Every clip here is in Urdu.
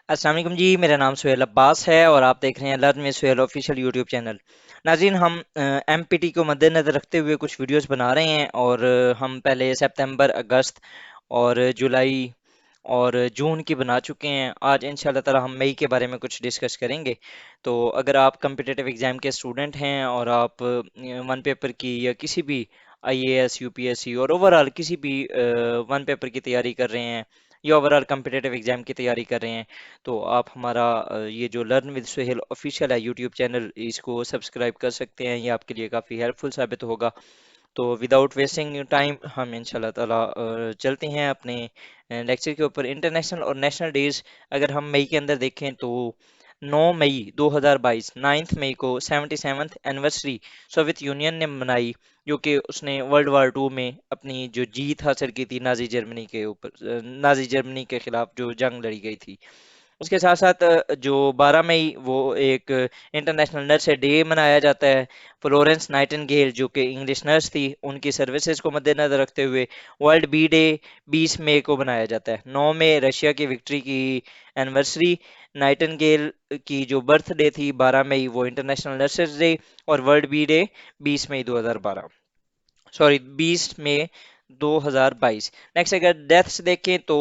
السلام علیکم جی، میرا نام سہیل عباس ہے اور آپ دیکھ رہے ہیں learn with Sohail official YouTube channel. ناظرین، ہم ایم پی ٹی کو مد نظر رکھتے ہوئے کچھ ویڈیوز بنا رہے ہیں اور ہم پہلے سپتمبر، اگست اور جولائی اور جون کی بنا چکے ہیں۔ آج ان شاء اللہ تعالی ہم مئی کے بارے میں کچھ ڈسکس کریں گے۔ تو اگر آپ کمپٹیٹیو ایگزام کے اسٹوڈنٹ ہیں اور آپ ون پیپر کی یا کسی بھی I A S, U P S C اور اوور آل کسی بھی ون پیپر کی تیاری کر رہے ہیں یا اوور آل کمپٹیٹیو ایگزام کی تیاری کر رہے ہیں، تو آپ ہمارا یہ جو لرن ود سہیل آفیشیل ہے یوٹیوب چینل، اس کو سبسکرائب کر سکتے ہیں۔ یہ آپ کے لیے کافی ہیلپ فل ثابت ہوگا۔ تو وداؤٹ ویسٹنگ ٹائم ہم ان شاء اللہ تعالیٰ چلتے ہیں اپنے لیکچر کے اوپر۔ انٹرنیشنل اور نیشنل ڈیز اگر ہم مئی کے اندر دیکھیں تو 9 مئی 2022، 9 مئی کو 77ویں اینیورسری سوویت یونین نے منائی، جو کہ اس نے ورلڈ وار 2 میں اپنی جو جیت حاصل کی تھی نازی جرمنی کے اوپر، نازی جرمنی کے خلاف جو جنگ لڑی گئی تھی۔ اس کے ساتھ ساتھ جو 12 مئی وہ ایک انٹرنیشنل نرس ڈے منایا جاتا ہے۔ فلورنس نائٹنگیل جو کہ انگلش نرس تھی، ان کی سروسز کو مد نظر رکھتے ہوئے ورلڈ بی ڈے 20 مئی کو منایا جاتا ہے۔ 9 مئی رشیا کی وکٹری کی اینیورسری، نائٹنگیل کی جو برتھ ڈے تھی 12 مئی، وہ انٹرنیشنل نرسز ڈے اور ورلڈ بی ڈے 20 مئی 2012، سوری 20 مئی 2022۔ نیکسٹ اگر ڈیتھس دیکھیں تو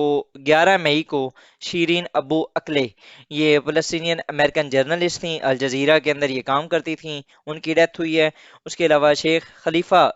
11 مئی کو شیرین ابو عقلے، یہ فلسطینین امریکن جرنلسٹ تھیں، الجزیرہ کے اندر یہ کام کرتی تھیں، ان کی ڈیتھ ہوئی ہے۔ اس کے علاوہ شیخ خلیفہ،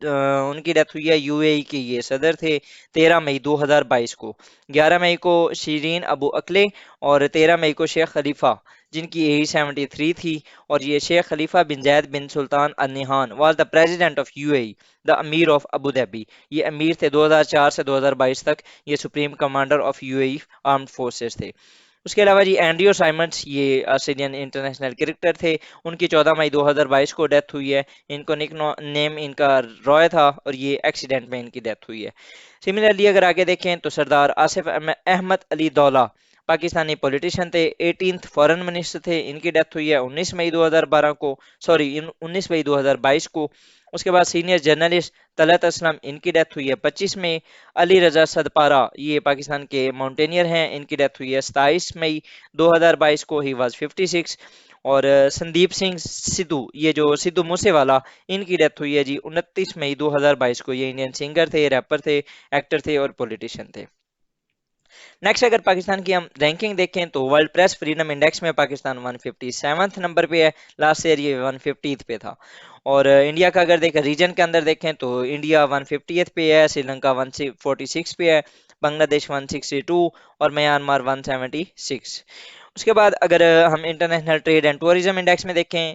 ان کی ڈیتھ ہوئی ہے، یو اے ای کے یہ صدر تھے، 13 مئی 2022 کو۔ 11 مئی کو شیرین ابو عقلے اور 13 مئی کو شیخ خلیفہ، جن کی ایج 73 تھی، اور یہ شیخ خلیفہ بن زید bin Sultan Al Nahyan was the president of U A E, the emir of Abu Dhabi. یہ امیر تھے 2004 سے 2022 تک، یہ supreme commander of U A E armed forces تھے۔ اس کے علاوہ جی اینڈریو سائمنڈس، یہ آسٹریلین انٹرنیشنل کرکٹر تھے، ان کی 14 مئی 2022 کو ڈیتھ ہوئی ہے۔ ان کو نک نیم ان کا رائے تھا اور یہ ایکسیڈنٹ میں ان کی ڈیتھ ہوئی ہے۔ سملرلی اگر آگے دیکھیں تو سردار آصف احمد علی دولہ، پاکستانی پولیٹیشین تھے، 18th فورن منسٹر تھے، ان کی ڈیتھ ہوئی ہے 19 مئی 2012 کو، سوری 19 مئی 2022 کو۔ اس کے بعد سینئر جرنلسٹ طلعت اسلم، ان کی ڈیتھ ہوئی ہے 25 مئی۔ علی رضا صدپارہ، یہ پاکستان کے ماؤنٹینئر ہیں، ان کی ڈیتھ ہوئی ہے 27 مئی 2022 کو، ہی واز 56۔ اور سندیپ سنگھ سدھو، یہ جو سدھو موسے والا، ان کی ڈیتھ ہوئی ہے جی 29 مئی 2022 کو۔ یہ انڈین سنگر تھے، ریپر تھے، ایکٹر تھے اور پولیٹیشین تھے۔ نیکسٹ اگر پاکستان کی ہم رینکنگ دیکھیں تو ورلڈ پریس فریڈم انڈیکس میں پاکستان 157 نمبر پہ ہے، لاسٹ ایئر یہ 150 پہ تھا۔ اور انڈیا کا اگر دیکھیں، ریجن کے اندر دیکھیں تو انڈیا 150 پہ ہے، سری لنکا 146 پہ ہے، بنگلہ دیش 162 اور میانمار 176۔ اس کے بعد اگر ہم international trade and tourism index میں دیکھیں،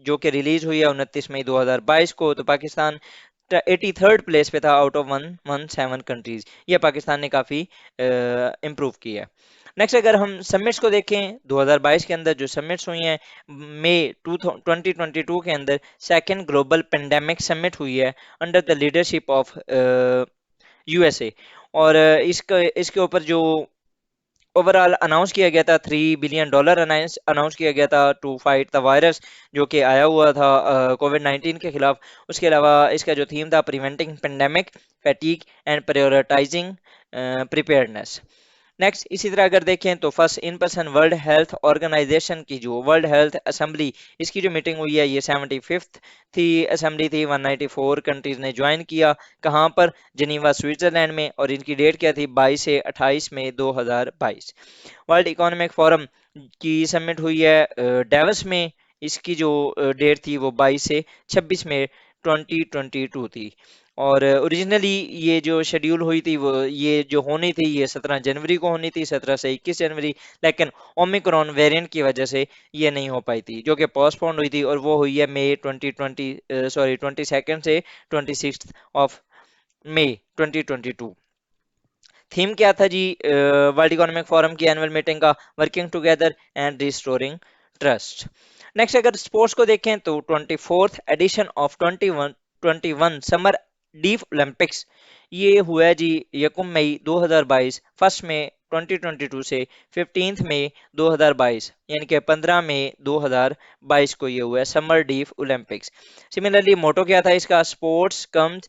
جو کہ ریلیز ہوئی ہے 29 مئی 2022 کو، تو پاکستان 83rd پلیس پہ تھا آؤٹ آف 117 کنٹریز۔ یہ پاکستان نے کافی امپروو کی ہے۔ نیکسٹ اگر ہم سمٹس کو دیکھیں، 2022 کے اندر جو سمٹس ہوئی ہیں، مئی 2022 کے اندر سیکنڈ گلوبل پینڈیمک سمٹ ہوئی ہے under the leadership of U S A, اور اس کے اوپر جو اوور آل اناؤنس کیا گیا تھا $3 بلین اناؤنس کیا گیا تھا ٹو فائٹ دا وائرس، جو کہ آیا ہوا تھا کووڈ 19 کے خلاف۔ اس کے علاوہ اس کا جو تھیم تھا preventing pandemic fatigue and prioritising preparedness. Next اسی طرح اگر دیکھیں تو first in person world health organization کی جو ورلڈ ہیلتھ اسمبلی، اس کی جو میٹنگ ہوئی ہے، یہ 75th تھی اسمبلی تھی، 194 کنٹریز نے جوائن کیا۔ کہاں پر؟ جنیوا سوئٹزرلینڈ میں، اور ان کی ڈیٹ کیا تھی؟ 22 سے 28 مئی 2022۔ ورلڈ اکنامک فورم کی سمٹ ہوئی ہے ڈیوس میں، اس کی جو ڈیٹ تھی وہ 22 سے 26 مئی 2022 تھی۔ اور اوریجنلی یہ جو شیڈیول ہوئی تھی، وہ یہ جو ہونی تھی یہ 17 جنوری کو ہونی تھی، 17 سے 21 جنوری، لیکن اومیکرون ویریئنٹ کی وجہ سے یہ نہیں ہو پائی تھی، جو کہ پوسٹ پونڈ ہوئی تھی، اور وہ ہوئی ہے مئی 22 سے 26 آف مئی 2022۔ تھیم کیا تھا جی ورلڈ اکنامک فورم کی اینول میٹنگ کا؟ Working together and restoring trust. Next اگر سپورٹس کو دیکھیں تو 24th edition of 21 summer deaf Olympics, یہ ہوا ہے جی 1 مئی 2022، 1 مئی 2022 سے 15 مئی 2022، یعنی کہ 15 مئی 2022 کو یہ ہوا ہے سمر ڈیف اولمپکس۔ سملرلی موٹو کیا تھا اس کا؟ Sports comes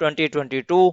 2022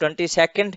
22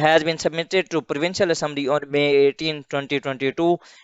has been submitted to provincial assembly on May 18 2022।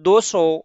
200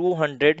200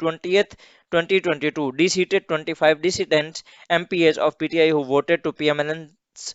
20th 2022 defeated 25 dissident MPs of PTI who voted to PMLN's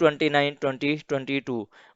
29 2022।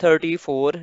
34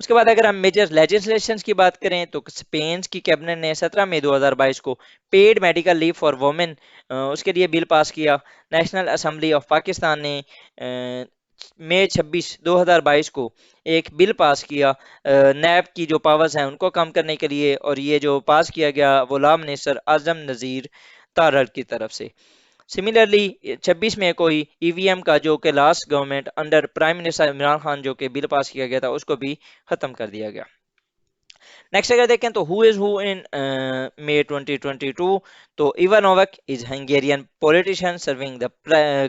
اس کے بعد اگر ہم میجر لیجسلیشنز کی بات کریں تو اسپین کی کیبنٹ نے 17 مئی 2022 کو paid medical leave for women اس کے لیے بل پاس کیا۔ نیشنل اسمبلی آف پاکستان نے مئی 26 2022 کو ایک بل پاس کیا نیب کی جو پاورز ہیں ان کو کم کرنے کے لیے، اور یہ جو پاس کیا گیا وہ لا منسٹر اعظم نذیر تارڑ کی طرف سے۔ سملرلی 26 مئی کو ہی ای وی ایم کا جو کہ last government under prime minister Imran Khan جو کہ بل پاس کیا گیا تھا اس کو بھی ختم کر دیا گیا۔ نیکسٹ اگر دیکھیں تو ہو از ہو ان مئی 2022 تو Ivan Novak is Hungarian politician serving the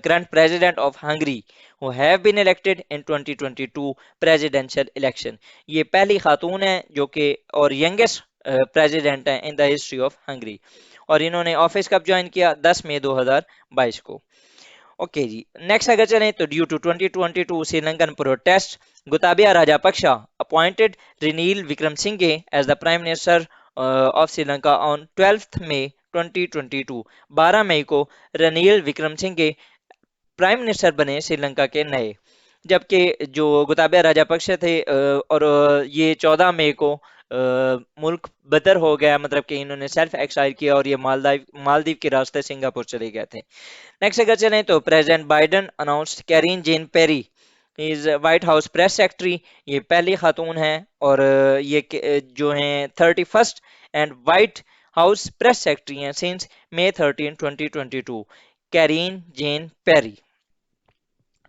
current president of Hungary who have been elected in 2022 presidential election۔ یہ پہلی خاتون ہیں جو کہ اور ینگسٹ پریزیڈنٹ ہیں ان دا ہسٹری آف ہنگری، اور انہوں نے آفس کب جوائن کیا 10 مئی 2022 کو۔ اوکے جی نیکسٹ اگر چلیں تو due to 2022 Sri Lankan protest Gotabaya Rajapaksa appointed Ranil Wickremesinghe as the prime minister of Sri Lanka on 12 مئی 2022۔ 12 مئی کو Ranil Wickremesinghe prime minister بنے سری لنکا کے نئے، جبکہ جو گوتابیا راجا پکشا تھے اور یہ 14 مئی کو ملک بدر ہو گیا، مطلب کہ انہوں نے سیلف ایکسائل کیا اور یہ مالدیو کے راستے سنگاپور چلے گئے تھے۔ نیکسٹ اگر چلیں تو president Biden announced Karine Jain پیری از وائٹ ہاؤس پریس سیکٹری، یہ پہلی خاتون ہیں اور یہ جو ہیں 31st and white house press secretary ہیں سنس مئی 13 2022 کیرین جین پیری۔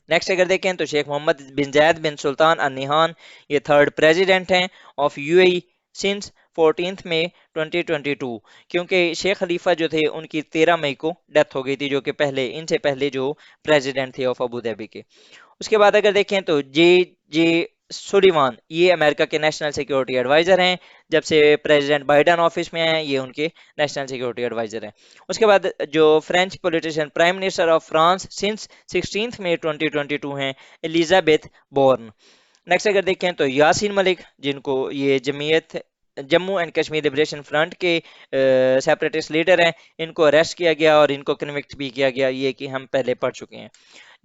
نیکسٹ اگر دیکھیں تو شیخ محمد بن زید بن سلطان ال نہیان یہ تھرڈ پریزیڈنٹ ہیں of U A E since 14 مئی 2022، کیونکہ شیخ خلیفہ جو تھے ان کی 13 مئی کو ڈیتھ ہو گئی تھی، جو کہ ان سے پہلے جو پریزیڈنٹ تھے آف ابو دھابی کے۔ اس کے بعد اگر دیکھیں تو جے سولیوان یہ امریکہ کے نیشنل سیکیورٹی ایڈوائزر ہیں، جب سے پریزیڈنٹ بائیڈن آفس میں ہیں یہ ان کے نیشنل سیکیورٹی ایڈوائزر ہیں۔ اس کے بعد جو French politician prime minister of France since 16 مئی 2022 ہیں الیزابتھ بورن۔ نیکسٹ اگر دیکھیں تو یاسین ملک جن کو یہ جمعیت Jammu and Kashmir liberation front کے سیپریٹسٹ لیڈر ہیں، ان کو اریسٹ کیا گیا اور ان کو کنوکٹ بھی کیا گیا، یہ کہ ہم پہلے پڑھ چکے ہیں۔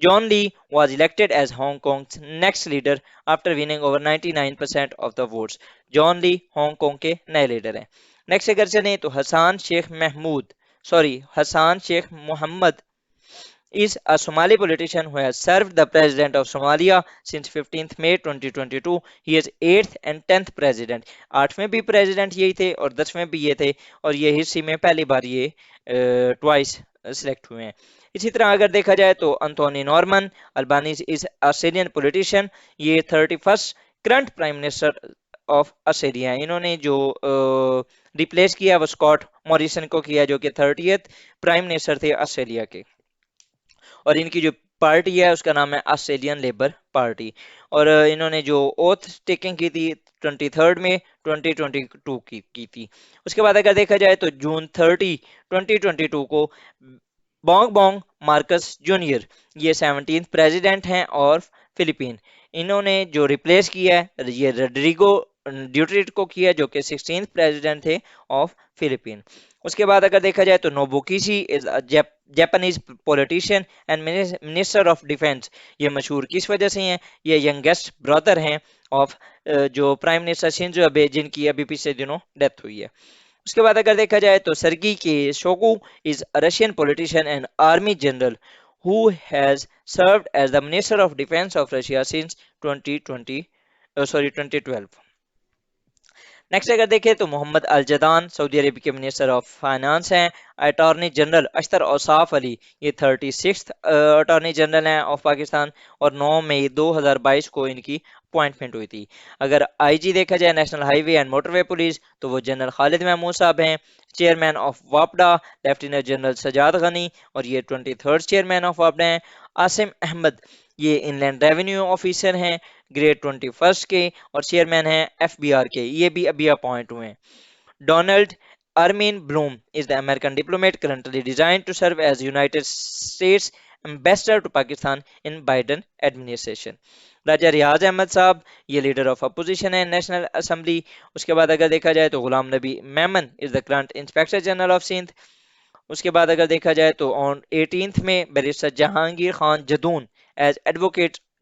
جان لی was elected as Hong Kong's next leader after winning over 99% of the votes۔ جان لی ہانگ کانگ کے نئے لیڈر ہیں۔ نیکسٹ اگر چلیں تو حسان شیخ محمد is a Somali politician who has served the president of Somalia since 15 May 2022۔ He is 8th and 10th president۔ 8ویں بھی president یہی تھے اور 10ویں بھی یہ تھے، اور یہ ہسٹری میں پہلی بار یہ ٹوائس سلیکٹ ہوئے ہیں۔ اسی طرح اگر دیکھا جائے تو انتونی نارمن البانیز از آسٹریلین پولیٹیشین، یہ 31st current prime minister of Australia ہیں۔ انہوں نے جو ریپلیس کیا وہ اسکاٹ موریسن کو کیا، جو کہ 30th پرائم منسٹر تھے آسٹریلیا کے، اور ان کی جو پارٹی ہے اس کا نام ہے آسٹریلین لیبر پارٹی، اور انہوں نے جو اوتھ ٹیکنگ کی تھی 23 میں 2022 کی تھی۔ اس کے بعد اگر دیکھا جائے تو جون 30 2022 کو بونگ بونگ مارکس جونیئر یہ 17th پریزیڈنٹ ہیں اور فلپین، انہوں نے جو ریپلیس کیا ہے یہ روڈریگو ڈیوٹریٹ کو کیا، جو کہ 16th پریزیڈنٹ تھے آف فلپین۔ اس کے بعد اگر دیکھا جائے تو Nobuo Kishi is Japanese politician and minister of defence, یہ مشہور کس وجہ سے ہیں؟ یہ ینگسٹ برادر ہیں آف جو پرائم منسٹر شنزو ابے، جن کی ابھی پچھلے دنوں ڈیتھ ہوئی ہے۔ اس کے بعد اگر دیکھا جائے تو سرگی کے Shoigu is Russian politician and army general who has served as the Minister of Defense of Russia since 2012۔ Next اگر دیکھیں تو محمد الجدان سعودی عرب کے منسٹر آف فائنانس ہیں۔ اٹارنی جنرل اشتر اوصاف علی یہ 36th اٹارنی جنرل ہیں آف پاکستان، اور 9 مئی 2022 کو ان کی اپوائنٹمنٹ ہوئی تھی۔ اگر آئی جی دیکھا جائے national highway and motorway police تو وہ جنرل خالد محمود صاحب ہیں۔ چیئرمین آف واپڈا لیفٹیننٹ جنرل سجاد غنی، اور یہ 23rd چیئرمین آف واپڈا ہیں۔ عاصم احمد یہ ان لینڈ ریونیو آفیسر ہیں گریڈ 21 کے، اور چیئرمین ہیں ایف بی آر کے، یہ بھی ابھی اپوائنٹ ہوئے ہیں۔ Donald Armin Blome is the American diplomat currently designated to serve as United States ambassador to Pakistan in Biden administration. Raja Riaz Ahmed صاحب یہ لیڈر آف اپوزیشن ہے نیشنل اسمبلی۔ اس کے بعد اگر دیکھا جائے تو Ghulam Nabi Memon is the current inspector general of Sindh. اس کے بعد اگر دیکھا جائے تو آن 18 میں barrister Jahangir Khan Jadoon as advocate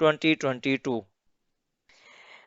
2022।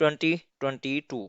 2022।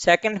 2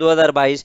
2022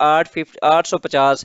850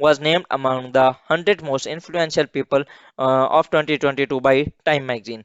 was named among the 100 most influential people of 2022 by Time magazine.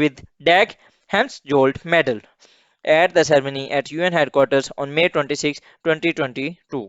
with DAG Hansjold Medal at the ceremony at UN headquarters on May 26, 2022.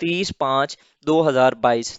30/5/2022,